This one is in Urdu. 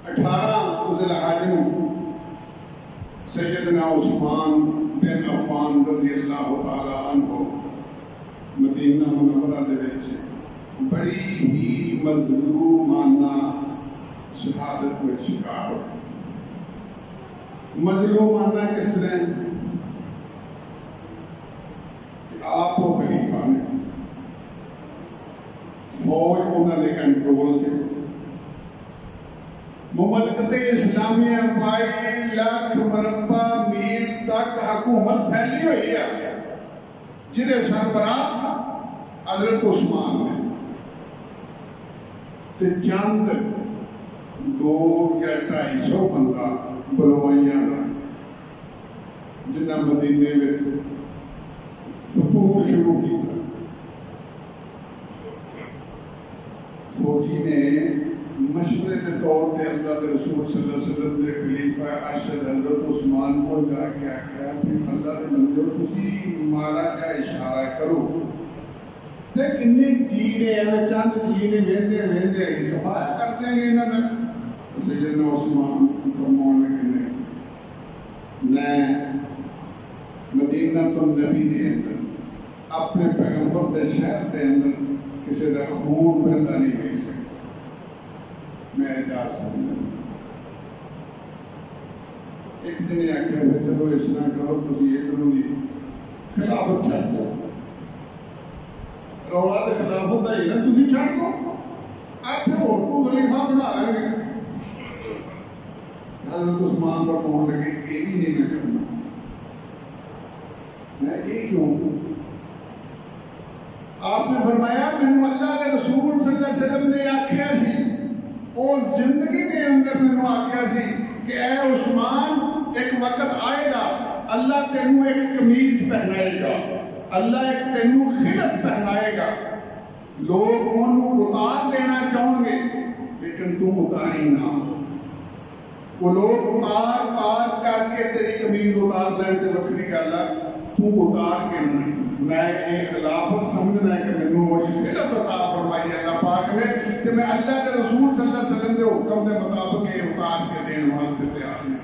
18 ذی الحجہ سیدنا عثمان بن عفان رضی اللہ تعالی عنہ مدینہ منورہ دے وچ بڑی ہی مظلومانہ شہادت میں شکار ہوئے۔ مظلومانہ کس طرح کہ آپ کو خلیفہ نے فوج انہوں نے کنٹرول سے مملکت اسلامیہ 22 لاکھ مربع میل تک حکومت پھیلی ہوئی ہے، جنہیں سربراہ حضرت عثمان نے تے چند 200 یا 250 بندہ بلوائیاں دا جنہ مدینے میں فتوح شروع کی تھا۔ فوجی نے مشورے کے طور پہ اللہ کے رسول صلی اللہ علیہ وسلم کے خلیفہ ارشد حضرت عثمان کو جا کے آخیا کہ اللہ کے بندے تسی مارا جا اشارہ کرو تے کنے جی نے چند جی نے ویندے صفا کر دیں گے انہاں دا۔ سیدنا عثمان فرمانے کہ نہیں، میں مدینہ النبی دے اندر اپنے پیغمبر دے شہر دے اندر کسی دا خون بہندا نہیں ہوئی سکتا، میں اجازت سمجھا۔ ایک دن یہ آخیا کہ چلو اس طرح کرو تسی یہ کرو گی خلافت چھڑ دو، رولا تو خلافت دا ہی نا، تسی چھڑ دو آپ پھر اور کو خلیفہ بنا لیں گے۔ حضرت عثمان پر کہنے لگے یہ بھی نہیں میں کرنا، میں یہ کیوں؟ آپ نے فرمایا مینوں اللہ کے رسول صلی اللہ علیہ وسلم نے آخیا سی اور زندگی کے اندر مینوں آخیا سی کہ اے عثمان ایک وقت آئے گا اللہ تینوں ایک قمیض پہنائے گا، اللہ ایک تینوں خلعت پہنائے گا، لوگ انہوں اتار دینا چاہوں گے لیکن تم اتاری نہ، وہ لوگ اتار کر کے تیری قمیض اتار لیں تے وکری گل ہے، تم اتار کے نہیں۔ میں ایک خلافت سمجھنا ہے کہ مینوں وہ خلعت عطا فرمائی اللہ پاک نے کہ میں اللہ کے رسول صلی اللہ علیہ وسلم کے حکم کے مطابق یہ اتار کے دین واسطے تیار ہوں۔